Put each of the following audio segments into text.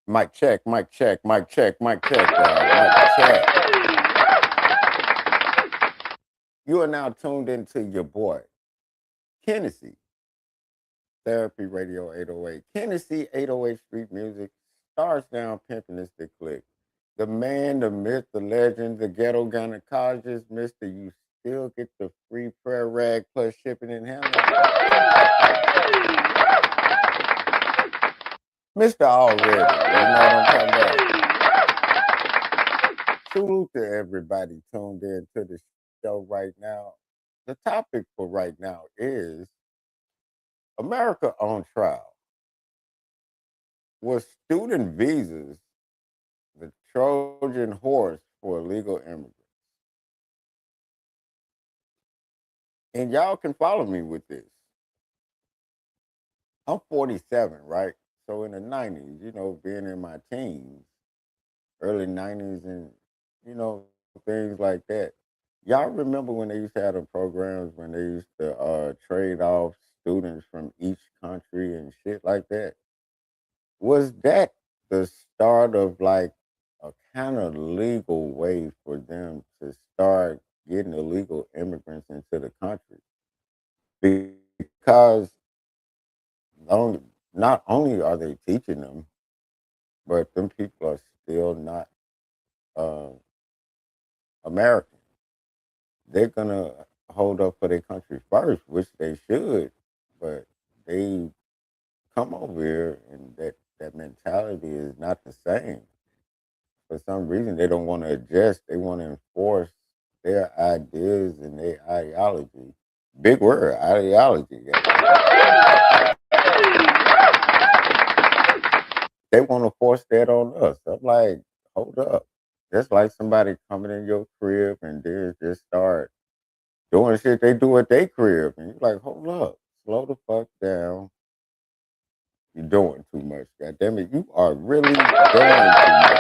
Mic check, mic check, mic check, mic check, y'all. Mic check. You are now tuned into your boy, Kennedy, Therapy Radio 808. Kennedy 808 Street Music starts down pimping this the click. The man, the myth, the legend, the ghetto gynecologist, Mr. You still get the free prayer rag plus shipping and handling. Mr. Already, you know what I'm talking about. Salute to everybody tuned in to the show right now. The topic for right now is America on trial. Was student visas the Trojan horse for illegal immigrants? And y'all can follow me with this. I'm 47, right? So in the 90s, being in my teens, early 90s, and, things like that. Y'all remember when they used to have the programs when they used to trade off students from each country and shit like that? Was that the start of like a kind of legal way for them to start getting illegal immigrants into the country? Because only, not only are they teaching them, but them people are still not uh, American. They're gonna hold up for their country first, which they should, but they come over here and that mentality is not the same. For some reason they don't want to adjust. They want to enforce their ideas and their ideology. Big word, ideology. They want to force that on us. I'm like, hold up. That's like somebody coming in your crib and then just start doing shit they do at their crib. And you're like, hold up, slow the fuck down. You're doing too much. God damn it, you are really doing too much.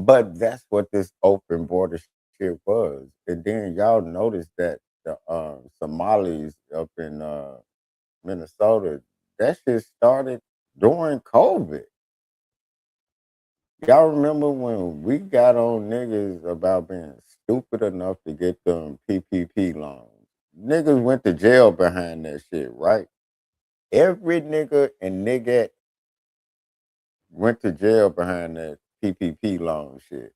But that's what this open border shit was. And then y'all notice that the Somalis up in Minnesota, that shit started during COVID. Y'all remember when we got on niggas about being stupid enough to get them PPP loans? Niggas went to jail behind that shit, right? Every nigga and nigga went to jail behind that PPP loan shit.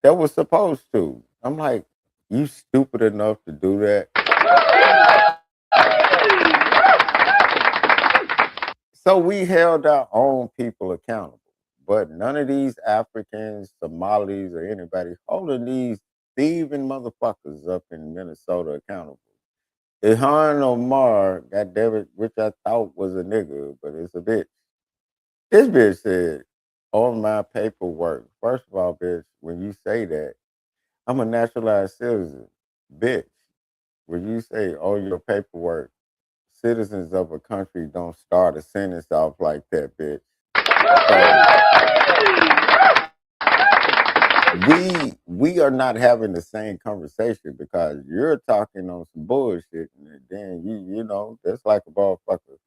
That was supposed to. I'm like, you stupid enough to do that? So we held our own people accountable. But none of these Africans, Somalis, or anybody holding these thieving motherfuckers up in Minnesota accountable. Ilhan Omar, goddammit, which I thought was a nigga, but it's a bitch. This bitch said on my paperwork, first of all, bitch, when you say that, I'm a naturalized citizen. Bitch, when you say on your paperwork, citizens of a country don't start a sentence off like that, bitch. So we are not having the same conversation because you're talking on some bullshit, and then that's like a motherfucker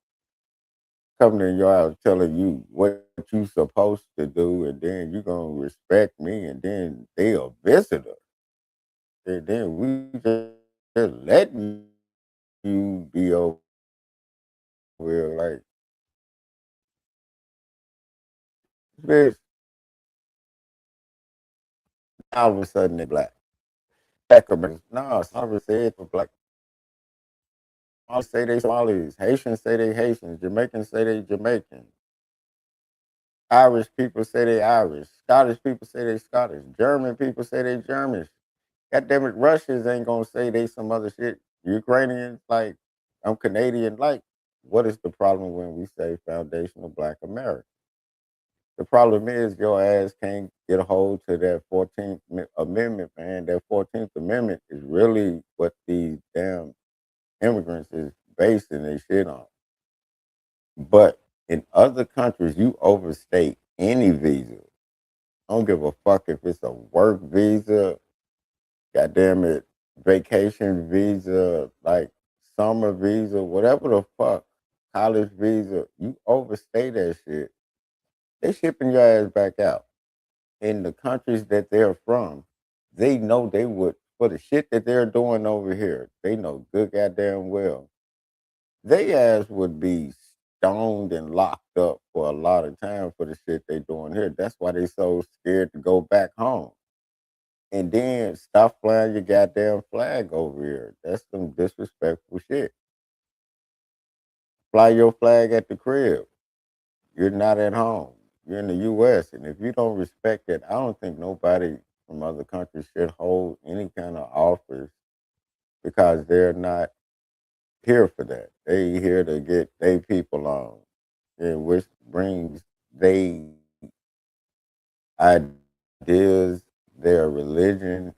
coming in your house telling you what you supposed to do, and then you gonna respect me, and then they a visitor, and then we just letting you be over here like, bitch. All of a sudden they black Americans. No, some say it for black. All say they Somalis. Haitians say they Haitians. Jamaicans say they Jamaican. Irish people say they Irish. Scottish people say they Scottish. German people say they German. God damn it, Russians ain't gonna say they some other shit. Ukrainians, like, I'm Canadian. Like, what is the problem when we say foundational Black America? The problem is your ass can't get a hold to that 14th Amendment, man. That 14th Amendment is really what these damn immigrants is basing their shit on. But in other countries, you overstay any visa. I don't give a fuck if it's a work visa, goddamn it, vacation visa, like summer visa, whatever the fuck. college visa, you overstay that shit, they shipping your ass back out. In the countries that they're from, they know they would for the shit that they're doing over here. They know good goddamn well they ass would be stoned and locked up for a lot of time for the shit they doing here. That's why they so scared to go back home. And then stop flying your goddamn flag over here. That's some disrespectful shit. Fly your flag at the crib. You're not at home. You're in the U.S. And if you don't respect it, I don't think nobody from other countries should hold any kind of office because they're not here for that. They here to get their people on, and which brings they ideas, their religion.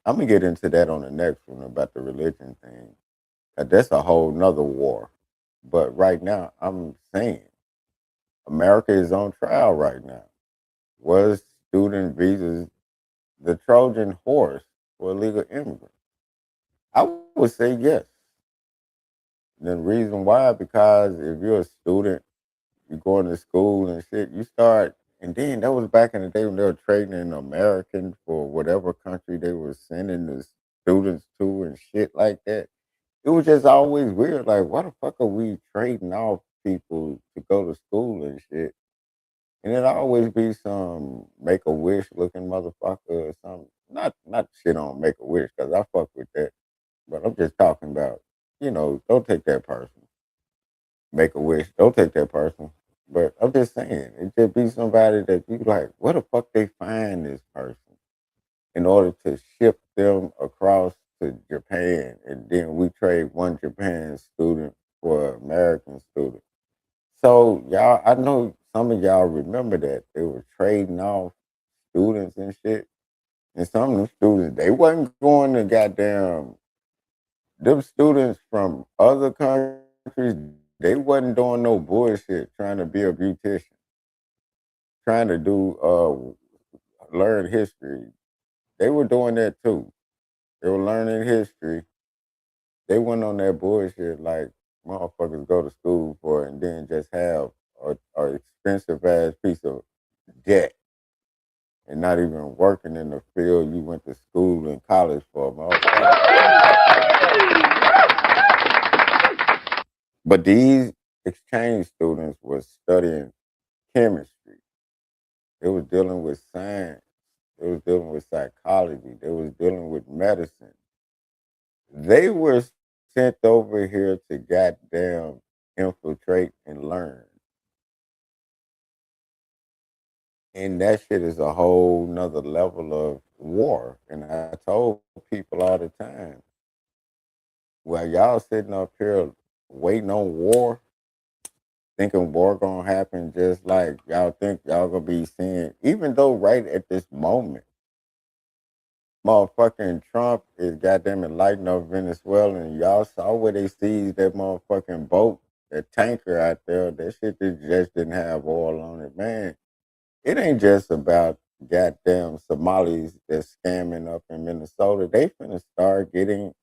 I'm gonna get into that on the next one about the religion thing. That's a whole nother war. But right now, I'm saying America is on trial right now. Was student visas the Trojan horse for illegal immigrants? I would say yes. The reason why, because if you're a student, you going to school and shit, you start, and then that was back in the day when they were trading in American for whatever country they were sending the students to and shit like that. It was just always weird. Like, why the fuck are we trading off people to go to school and shit? And it always be some Make a Wish looking motherfucker or something. Not shit on Make a Wish because I fuck with that, but I'm just talking about, don't take that personal. Make a Wish, don't take that personal. But I'm just saying, it just be somebody that you like, what the fuck they find this person in order to ship them across to Japan, and then we trade one Japan student for an American student. So y'all, I know some of y'all remember that they were trading off students and shit. And some of them students, they wasn't going to goddamn them students from other countries, they wasn't doing no bullshit trying to be a beautician, trying to do learn history. They were doing that too. They were learning history. They went on that bullshit like motherfuckers go to school for and then just have a expensive ass piece of debt and not even working in the field you went to school and college for, motherfucker. But these exchange students was studying chemistry. They was dealing with science. They was dealing with psychology. They was dealing with medicine. They were sent over here to goddamn infiltrate and learn. And that shit is a whole nother level of war. And I told people all the time, while y'all sitting up here waiting on war, thinking war gonna happen just like y'all think y'all gonna be seeing, even though right at this moment, motherfucking Trump is goddamn enlightening of Venezuela, and y'all saw where they seized that motherfucking boat, that tanker out there. That shit that just didn't have oil on it, man. It ain't just about goddamn Somalis that's scamming up in Minnesota. They finna start getting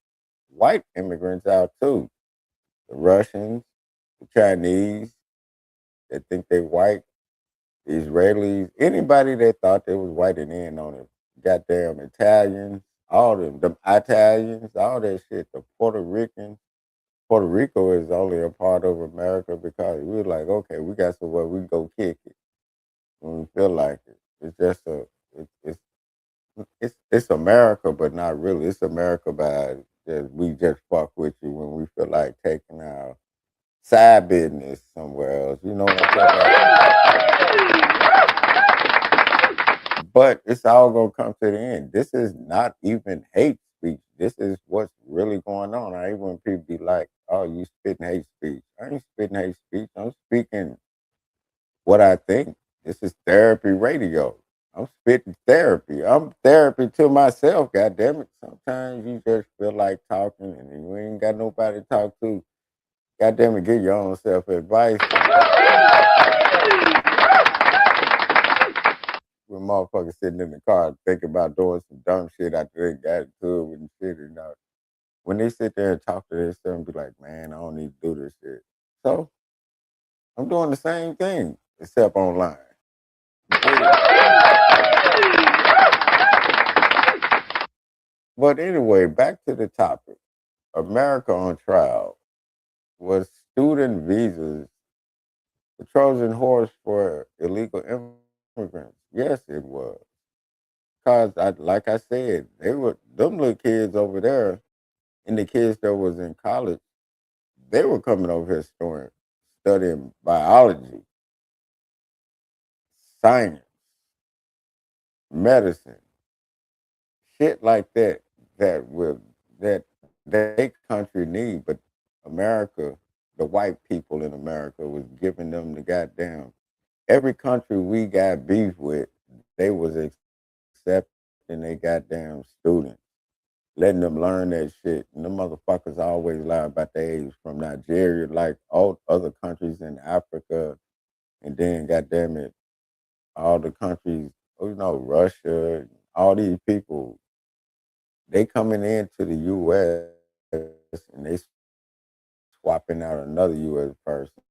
white immigrants out too. The Russians, the Chinese that think they white, the Israelis, anybody that thought they was white and in on it. Goddamn Italians, all them Italians, all that shit. The Puerto Ricans. Puerto Rico is only a part of America because we were like, okay, we got somewhere we can go kick it when we feel like it. It's just it's America, but not really. It's America by just we just fuck with you when we feel like taking our side business somewhere else. You know what I'm talking about? But it's all gonna come to the end. This is not even hate speech. This is what's really going on. I hate when people be like, "Oh, you spitting hate speech." I ain't spitting hate speech. I'm speaking what I think. This is therapy radio. I'm spitting therapy. I'm therapy to myself. God damn it. Sometimes you just feel like talking, and you ain't got nobody to talk to. God damn it, get your own self advice. When motherfuckers sitting in the car thinking about doing some dumb shit after they got into it and shit, when they sit there and talk to themselves and be like, man, I don't need to do this shit. So I'm doing the same thing, except online. But anyway, back to the topic. America on trial. Was student visas the Trojan horse for illegal immigrants? Yes, it was. Cause like I said, they were them little kids over there, and the kids that was in college, they were coming over here studying biology, science, medicine, shit like that. That they country need, but America, the white people in America, was giving them the goddamn. Every country we got beef with, they was accepting they goddamn students, letting them learn that shit. And them motherfuckers always lie about their age, from Nigeria, like all other countries in Africa, and then goddamn it, all the countries, Russia, all these people, they coming into the US and they swapping out another US person.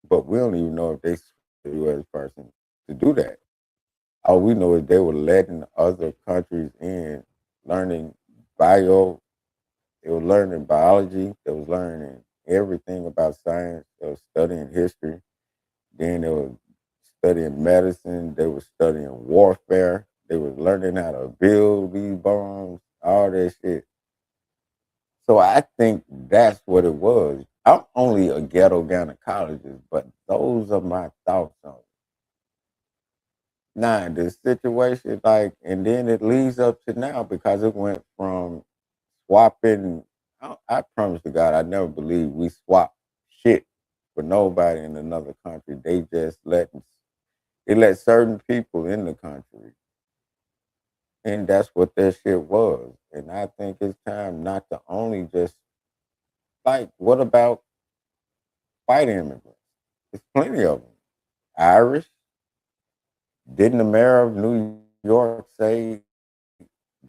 But we don't even know if they swap the US person to do that. All we know is they were letting other countries in, learning bio. They were learning biology. They was learning everything about science. They were studying history. Then they were studying medicine. They were studying warfare. They was learning how to build these bombs, all that shit. So I think that's what it was. I'm only a ghetto gynecologist, but those are my thoughts on it. Nah, the situation, like, and then it leads up to now because it went from swapping. I promise to God, I never believed we swap shit for nobody in another country. They let certain people in the country, and that's what that shit was. And I think it's time not to only just, like, what about white immigrants? There's plenty of them. Irish. Didn't the mayor of New York say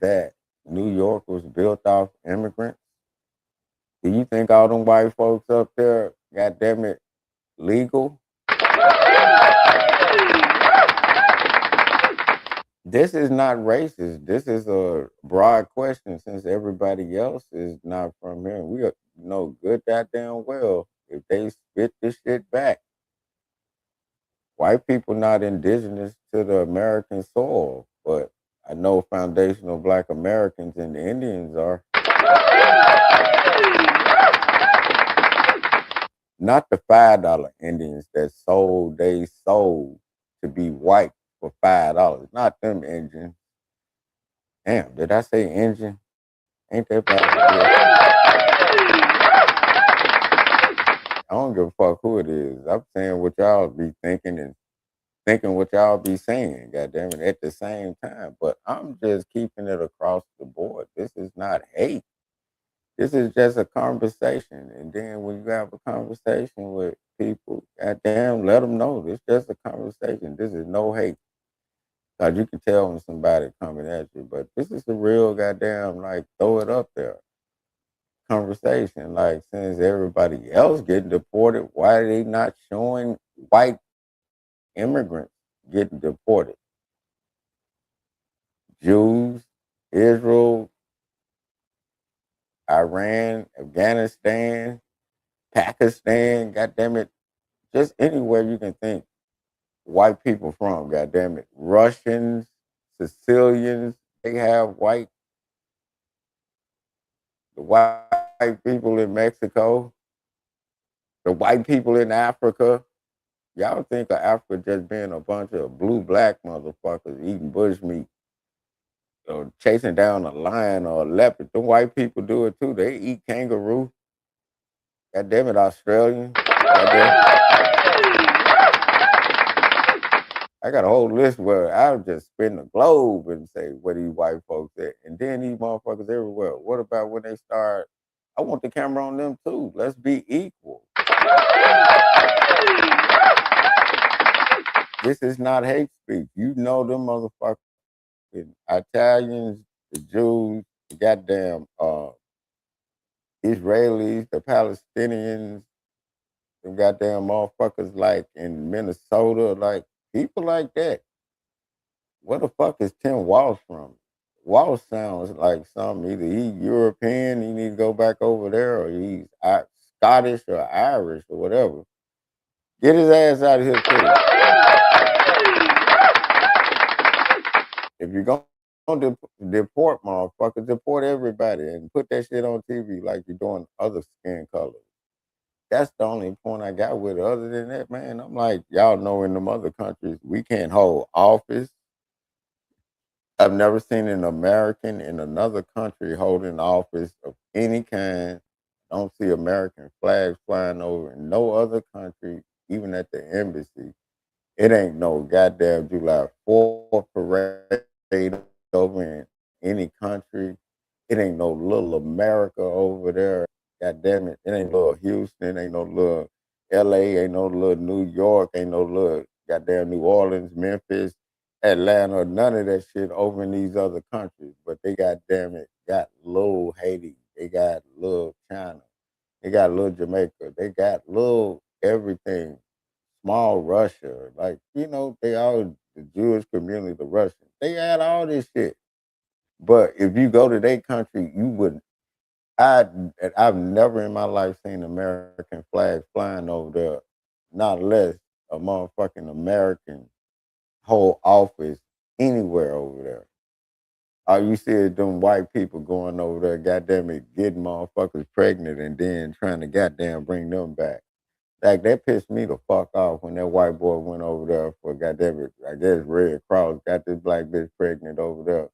that New York was built off immigrants? Do you think all them white folks up there, goddamn it, legal? This is not racist. This is a broad question, since everybody else is not from here. We know good goddamn well if they spit this shit back. White people not indigenous to the American soil, but I know foundational Black Americans and the Indians are. Not the $5 Indians that sold they sold to be white for $5. Not them Indians. Damn, did I say Indian? Ain't that bad? I don't give a fuck who it is. I'm saying what y'all be thinking and thinking what y'all be saying, goddamn it, at the same time. But I'm just keeping it across the board. This is not hate. This is just a conversation. And then when you have a conversation with people, goddamn, let them know this just a conversation. This is no hate. Cause you can tell when somebody coming at you, but this is the real goddamn, like, throw it up there conversation. Like, since everybody else getting deported, why are they not showing white immigrants getting deported? Jews, Israel, Iran, Afghanistan, Pakistan, goddamn it, just anywhere you can think white people from, goddamn it. Russians, Sicilians, they have the white people in Mexico, the white people in Africa. Y'all think of Africa just being a bunch of blue black motherfuckers eating bushmeat or chasing down a lion or a leopard. The white people do it too. They eat kangaroo. God damn it, Australian. I got a whole list where I'll just spin the globe and say where these white folks at. And then these motherfuckers everywhere. What about when they start? I want the camera on them too. Let's be equal. This is not hate speech. You know them motherfuckers, the Italians, the Jews, the goddamn Israelis, the Palestinians, Them goddamn motherfuckers like in Minnesota, like people like that. Where the fuck is Tim Walsh from? Walsh sounds like something either he European, he need to go back over there, or he's Scottish or Irish or whatever. Get his ass out of here too. If you're gonna deport motherfuckers, deport everybody and put that shit on TV like you're doing other skin colors. That's the only point I got with it. Other than that, man, I'm like, y'all know in them other countries, we can't hold office. I've never seen an American in another country holding office of any kind. Don't see American flags flying over in no other country, even at the embassy. It ain't no goddamn July 4th parade over in any country. It ain't no little America over there. God damn it. It ain't little Houston, ain't no little LA, ain't no little New York, ain't no little goddamn New Orleans, Memphis, Atlanta, none of that shit over in these other countries. But they goddamn it got little Haiti. They got little China. They got little Jamaica. They got little everything small Russia. Like, they all the Jewish community, the Russians. They had all this shit. But if you go to their country, you wouldn't. I've never in my life seen American flags flying over there, not less a motherfucking American whole office anywhere over there. All you see is them white people going over there, goddamn it, getting motherfuckers pregnant and then trying to goddamn bring them back. Like that pissed me the fuck off when that white boy went over there for goddamn it, I guess Red Cross got this black bitch pregnant over there,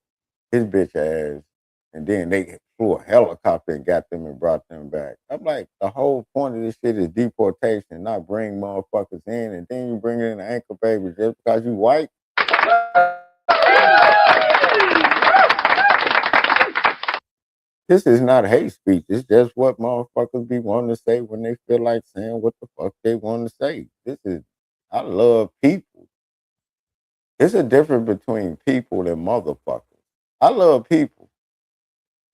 his bitch ass, and then they flew a helicopter and got them and brought them back. I'm like, the whole point of this shit is deportation, not bring motherfuckers in, and then you bring in an ankle baby just because you white. This is not hate speech. It's just what motherfuckers be wanting to say when they feel like saying what the fuck they want to say. I love people. It's a difference between people and motherfuckers. I love people,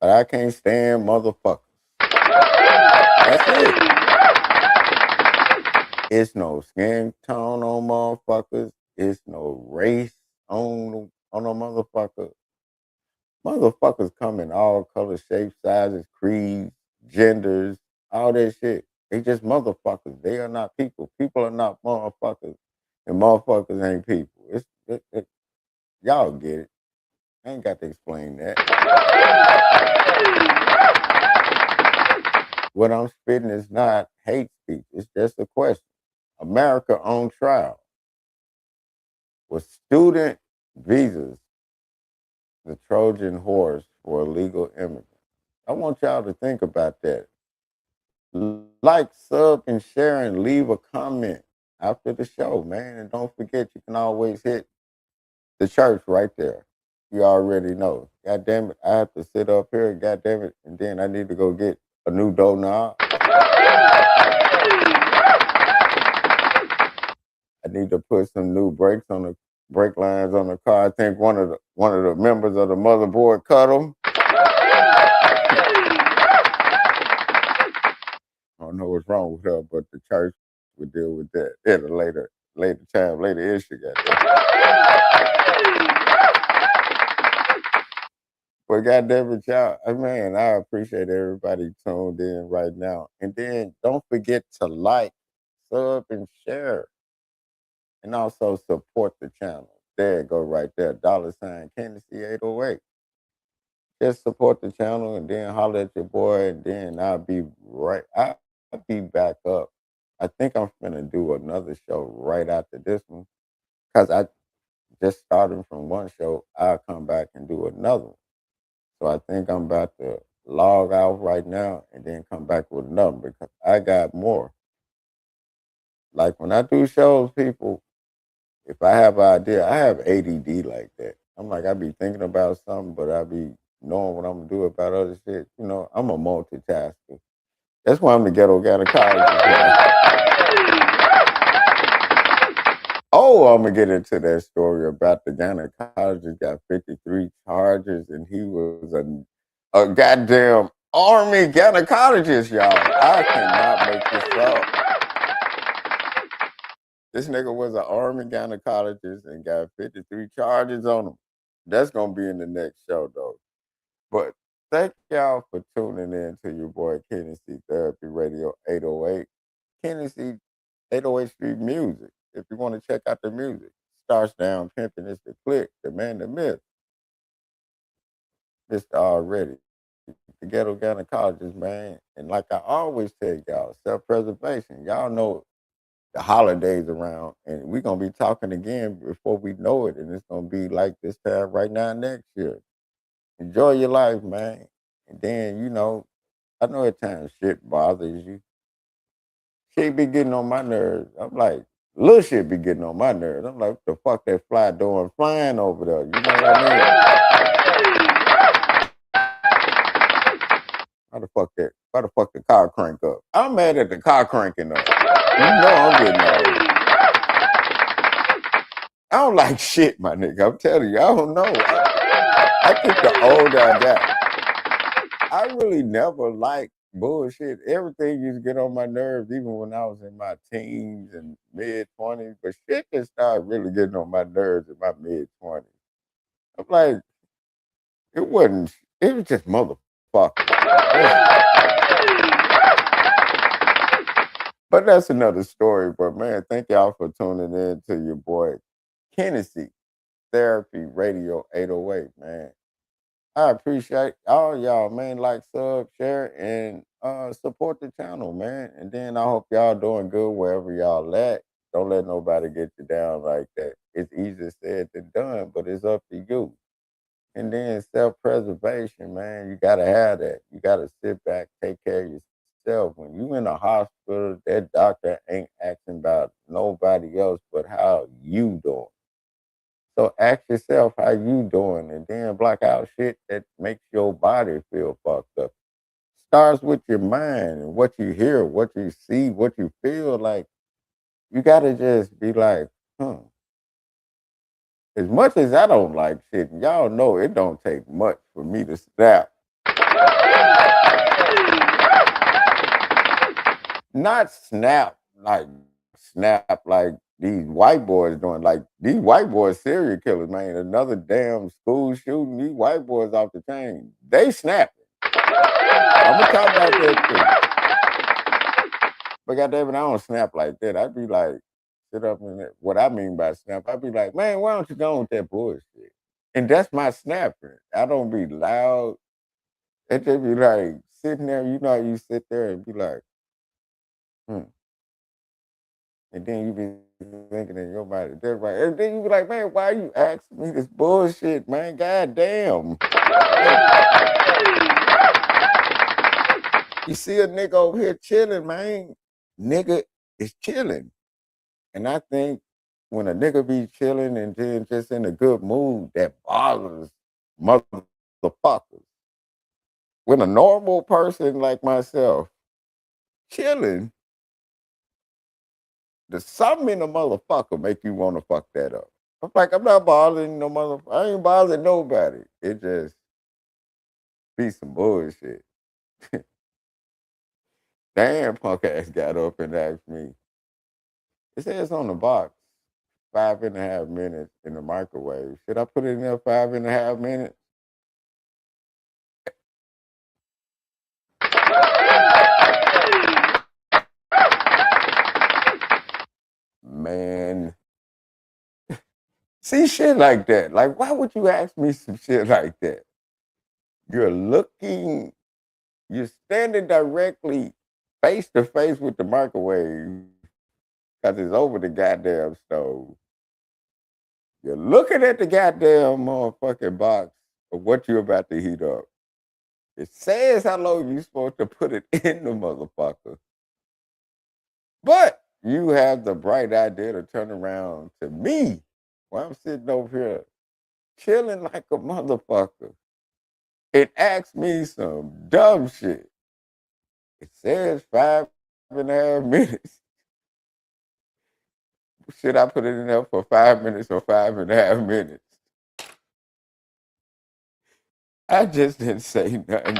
but I can't stand motherfuckers. That's it. It's no skin tone on motherfuckers. It's no race on a motherfucker. Motherfuckers come in all colors, shapes, sizes, creeds, genders, all that shit. They just motherfuckers. They are not people. People are not motherfuckers, and motherfuckers ain't people. Y'all get it. I ain't got to explain that. What I'm spitting is not hate speech. It's just a question. America on trial with student visas, the Trojan horse for illegal immigrants. I want y'all to think about that. Like, sub, and share, and leave a comment after the show, man. And don't forget, you can always hit the church right there. You already know. God damn it, I have to sit up here, god damn it, and then I need to go get a new doorknob. I need to put some new brakes on the brake lines on the car. I think one of the members of the motherboard cut them. I don't know what's wrong with her, but the church would deal with that at a later time, later issue. But goddamn it, y'all, man, I appreciate everybody tuned in right now. And then don't forget to like, sub, and share. And also support the channel. There it go right there. $ Candace 808. Just support the channel and then holler at your boy, and then I'll be back up. I think I'm gonna do another show right after this one. Cause I just started from one show. I'll come back and do another one. So I think I'm about to log out right now and then come back with another because I got more. Like when I do shows, people, if I have an idea, I have ADD like that. I'm like, I be thinking about something, but I be knowing what I'm gonna do about other shit. I'm a multitasker. That's why I'm the ghetto gynecologist. Oh, I'm gonna get into that story about the gynecologist got 53 charges, and he was a goddamn army gynecologist, y'all. I cannot make this up. This nigga was an army gynecologist and got 53 charges on him. That's gonna be in the next show though. But thank y'all for tuning in to your boy Kenny C Therapy Radio 808. Kenny C 808 Street Music. If you want to check out the music, Starts Down Pimping is the click, the man, the myth, Mr. Already. The ghetto gynecologist, man. And like I always tell y'all, self-preservation. Y'all know the holidays around, and we're gonna be talking again before we know it, and it's gonna be like this time right now next year. Enjoy your life, man. And then, I know at times shit bothers you. Shit be getting on my nerves. I'm like, little shit be getting on my nerves. I'm like, what the fuck that fly doing flying over there? You know what I mean? Why the fuck the car crank up? I'm mad at the car cranking up. You know I'm getting old. I don't like shit, my nigga. I'm telling you, I don't know. I think the older I got, I really never liked bullshit. Everything used to get on my nerves, even when I was in my teens and mid-20s. But shit just started really getting on my nerves in my mid-20s. I'm like, it was just motherfucker. But that's another story. But man, thank y'all for tuning in to your boy Kenny C Therapy Radio 808, man. I appreciate all y'all, man. Like, sub, share, and support the channel, man. And then I hope y'all doing good wherever y'all at. Don't let nobody get you down like that. It's easier said than done, but it's up to you. And then self-preservation, man. You gotta have that. You gotta sit back, take care of yourself. When you in a hospital, that doctor ain't asking about nobody else but how you doing. So ask yourself how you doing, and then block out shit that makes your body feel fucked up. Starts with your mind and what you hear, what you see, what you feel like. You gotta just be like, As much as I don't like shit, y'all know it don't take much for me to snap. Not snap like these white boys doing. Like these white boys serial killers, man. Another damn school shooting. These white boys off the chain. They snapping. I'm gonna talk about that too. But goddamn it, I don't snap like that. I'd be like, sit up in it. What I mean by snap, I'd be like, man, why don't you go with that bullshit? And that's my snapping. I don't be loud. It just be like sitting there, you know how you sit there and be like, hmm. And then you be thinking in your mind, that's right. And then you be like, man, why you asking me this bullshit, man? God damn. You see a nigga over here chilling, man. Nigga is chilling. And I think when a nigga be chilling and then just in a good mood, that bothers motherfuckers. When a normal person like myself chilling, the something in the motherfucker make you want to fuck that up. I'm like, I'm not bothering no motherfucker. I ain't bothering nobody. It just be some bullshit. Damn, punk ass got up and asked me. It says on the box, 5.5 minutes in the microwave. Should I put it in there 5.5 minutes? Man, see shit like that. Like, why would you ask me some shit like that? You're standing directly face to face with the microwave because it's over the goddamn stove. You're looking at the goddamn motherfucking box of what you're about to heat up. It says how long you're supposed to put it in the motherfucker. But you have the bright idea to turn around to me while I'm sitting over here chilling like a motherfucker and ask me some dumb shit. It says 5.5 minutes. Should I put it in there for 5 minutes or 5.5 minutes? I just didn't say nothing.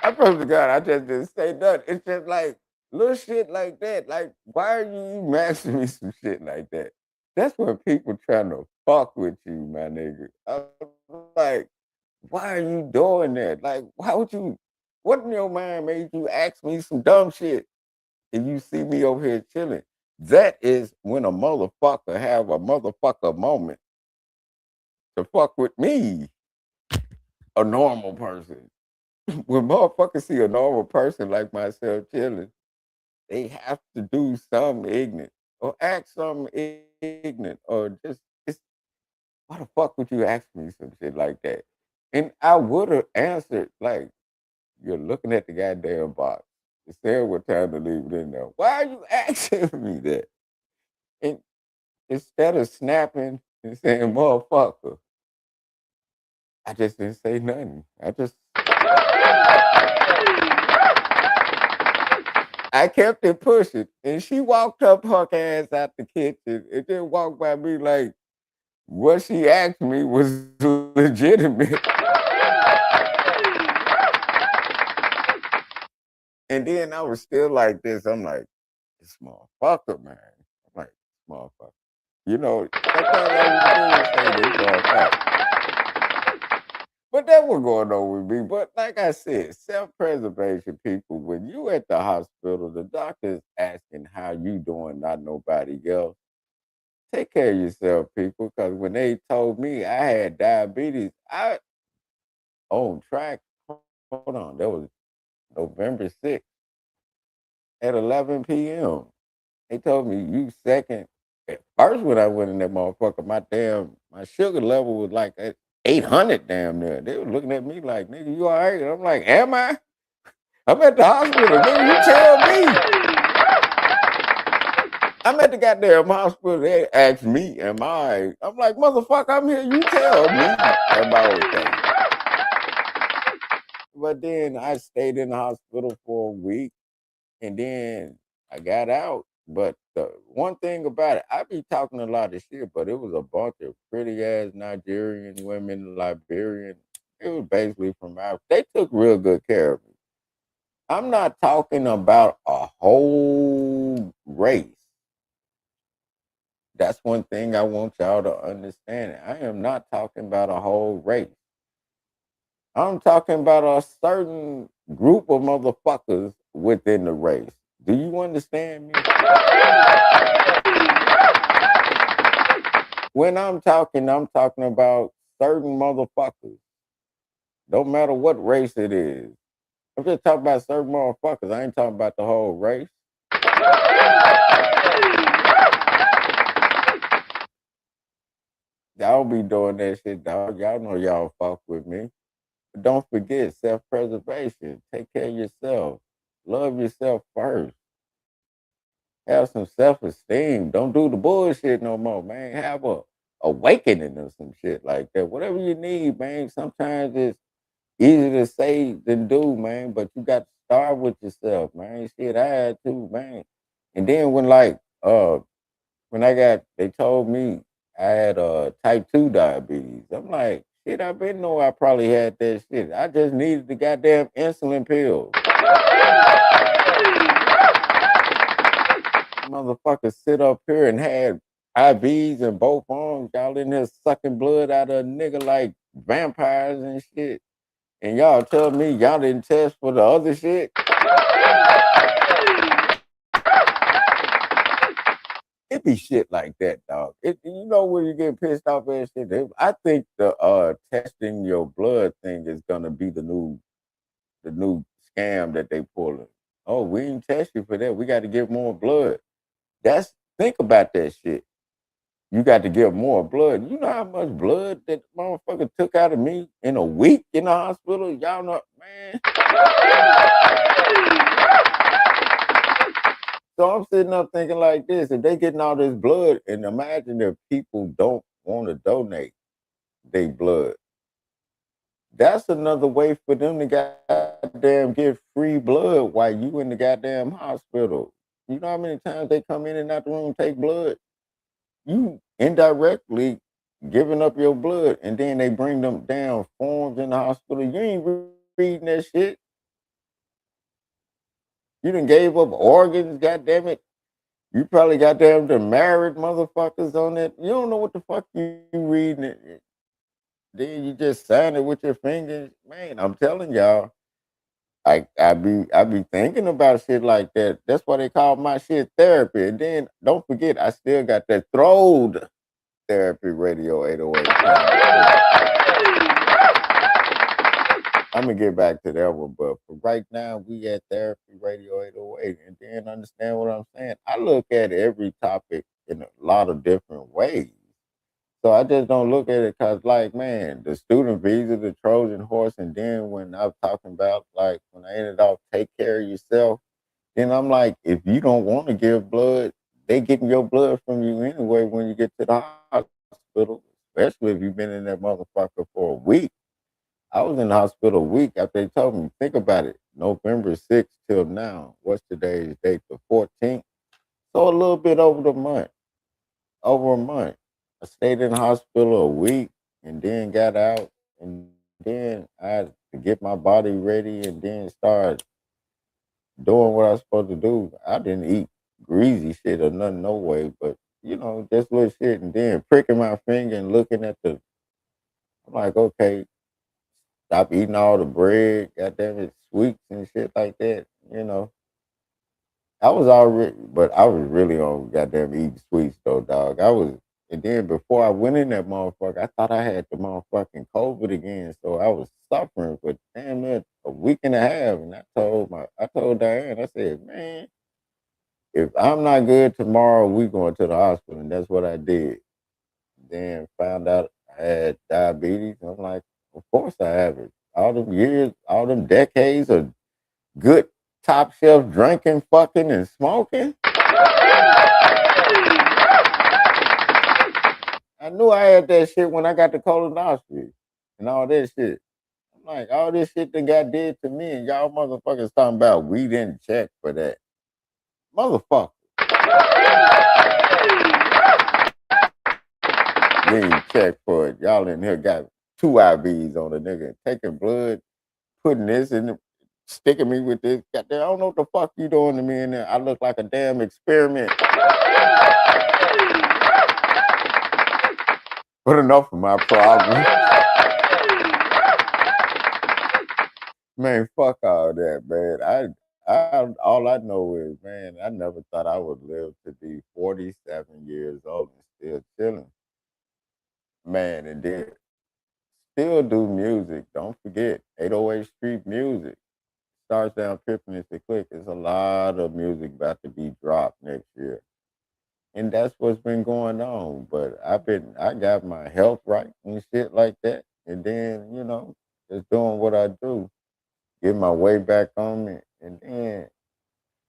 I promise to God, I just didn't say nothing. It's just like, Little shit like that. Like, why are you even asking me some shit like that? That's when people trying to fuck with you, my nigga. I'm like, why are you doing that? Like, why would you? What in your mind made you ask me some dumb shit? And you see me over here chilling. That is when a motherfucker have a motherfucker moment to fuck with me, a normal person. When motherfuckers see a normal person like myself chilling, they have to do something ignorant or act something ignorant or just it's why the fuck would you ask me some shit like that? And I would have answered like, you're looking at the goddamn box. It said what time to leave it in there. Why are you asking me that? And instead of snapping and saying motherfucker, I just didn't say nothing. I kept it pushing. And she walked up her ass out the kitchen and then walked by me like what she asked me was legitimate. And then I was still like this. I'm like, this motherfucker, man. I'm like, motherfucker. You know, sometimes I would say this motherfucker. But that was going on with me. But like I said, self-preservation, people, when you at the hospital, the doctor's asking how you doing, not nobody else. Take care of yourself, people, because when they told me I had diabetes, I on track. Hold on, that was November 6th at 11 p.m. They told me you second. At first, when I went in that motherfucker, my sugar level was like at 800 damn near. They were looking at me like, nigga, you all right? I'm like, am I? I'm at the hospital, nigga. You tell me. I'm at the goddamn hospital. They asked me, am I all right? I'm like, motherfucker, I'm here. You tell me, am I okay? But then I stayed in the hospital for a week and then I got out. But the one thing about it, I be talking a lot of shit, but it was a bunch of pretty ass Nigerian women, Liberian. It was basically from Africa. They took real good care of me. I'm not talking about a whole race. That's one thing I want y'all to understand. I am not talking about a whole race. I'm talking about a certain group of motherfuckers within the race. Do you understand me? When I'm talking about certain motherfuckers. Don't matter what race it is. I'm just talking about certain motherfuckers. I ain't talking about the whole race. Y'all be doing that shit, dog. Y'all know y'all fuck with me. But don't forget self-preservation. Take care of yourself. Love yourself first. Have some self-esteem. Don't do the bullshit no more, man. Have a awakening or some shit like that. Whatever you need, man. Sometimes it's easy to say than do, man. But you got to start with yourself, man. Shit, I had to, man. And then when they told me I had type 2 diabetes. I'm like, shit, I been know I probably had that shit. I just needed the goddamn insulin pill. Motherfuckers sit up here and had IVs in both arms. Y'all in there sucking blood out of a nigga like vampires and shit. And y'all tell me y'all didn't test for the other shit. It be shit like that, dog. You know when you get pissed off at shit. I think the testing your blood thing is gonna be the new scam that they pulling. Oh, we didn't test you for that. We got to give more blood. Think about that shit. You got to give more blood. You know how much blood that motherfucker took out of me in a week in the hospital? Y'all know, man. So I'm sitting up thinking like this: if they getting all this blood, and imagine if people don't want to donate their blood, that's another way for them to goddamn get free blood while you in the goddamn hospital. You know how many times they come in and out the room take blood? You indirectly giving up your blood, and then they bring them down forms in the hospital. You ain't reading that shit. You done gave up organs, goddamn it. You probably got them to married motherfuckers on it. You don't know what the fuck you reading it. Then you just sign it with your fingers. Man, I'm telling y'all, I be thinking about shit like that. That's why they call my shit therapy. And then don't forget, I still got that throwed therapy radio 808. I'm gonna get back to that one, but for right now, we at therapy radio 808, and then understand what I'm saying. I look at every topic in a lot of different ways. So I just don't look at it because, like, man, the student visa, the Trojan horse, and then when I'm talking about, like, when I ended off take care of yourself, then I'm like, if you don't want to give blood, they getting your blood from you anyway when you get to the hospital, especially if you've been in that motherfucker for a week. I was in the hospital a week after they told me, think about it, November 6th till now. What's today's date? The 14th. So a little bit over a month. I stayed in the hospital a week and then got out. And then I had to get my body ready and then start doing what I was supposed to do. I didn't eat greasy shit or nothing, no way, but just little shit. And then pricking my finger and looking at I'm like, okay, stop eating all the bread, goddamn it, sweets and shit like that. I was already, but I was really on goddamn eating sweets though, dog. And then before I went in that motherfucker, I thought I had the motherfucking COVID again, so I was suffering for damn near a week and a half. And I told Diane, I said, man, if I'm not good tomorrow, we going to the hospital, and that's what I did. Then found out I had diabetes. I'm like, of course I have it. All them years, all them decades of good top shelf drinking, fucking, and smoking. I knew I had that shit when I got the colonoscopy and all that shit. I'm like, all this shit that got did to me, and y'all motherfuckers talking about we didn't check for that. Motherfucker. We ain't check for it. Y'all in here got 2 IVs on the nigga, taking blood, putting this in the sticking me with this. Goddamn, I don't know what the fuck you doing to me in there. I look like a damn experiment. But enough of my problem. Man, fuck all that, man. All I know is, man, I never thought I would live to be 47 years old and still chilling. Man, and then still do music. Don't forget, 808 Street Music. Starts down Pippin and Click. There's a lot of music about to be dropped next year. And that's what's been going on. But I got my health right and shit like that. And then, just doing what I do, get my way back on me. And then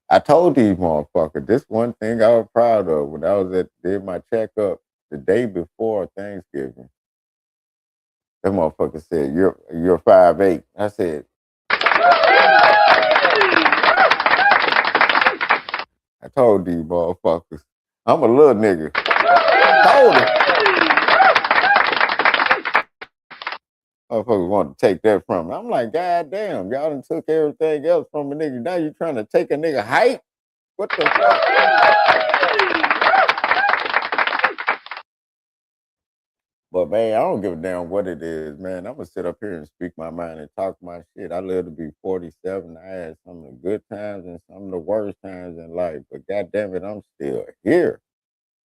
I told these motherfuckers, this one thing I was proud of when I did my checkup the day before Thanksgiving. That motherfucker said, you're 5'8". I said, I told these motherfuckers, I'm a little nigga. Told them. Motherfuckers want to take that from me. I'm like, God damn, y'all done took everything else from a nigga. Now you trying to take a nigga height? What the fuck? But man, I don't give a damn what it is, man. I'm gonna sit up here and speak my mind and talk my shit. I live to be 47. I had some of the good times and some of the worst times in life. But God damn it, I'm still here.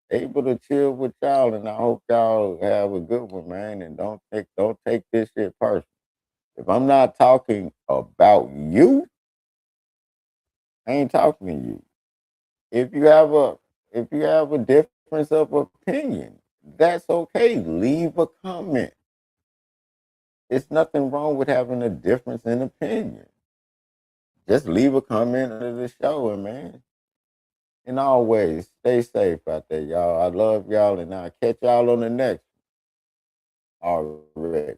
Able to chill with y'all, and I hope y'all have a good one, man. And don't take this shit personal. If I'm not talking about you, I ain't talking to you. If you have a difference of opinion, that's okay. Leave a comment. It's nothing wrong with having a difference in opinion. Just leave a comment under the show, and man. And always stay safe out there, y'all. I love y'all, and I'll catch y'all on the next one already.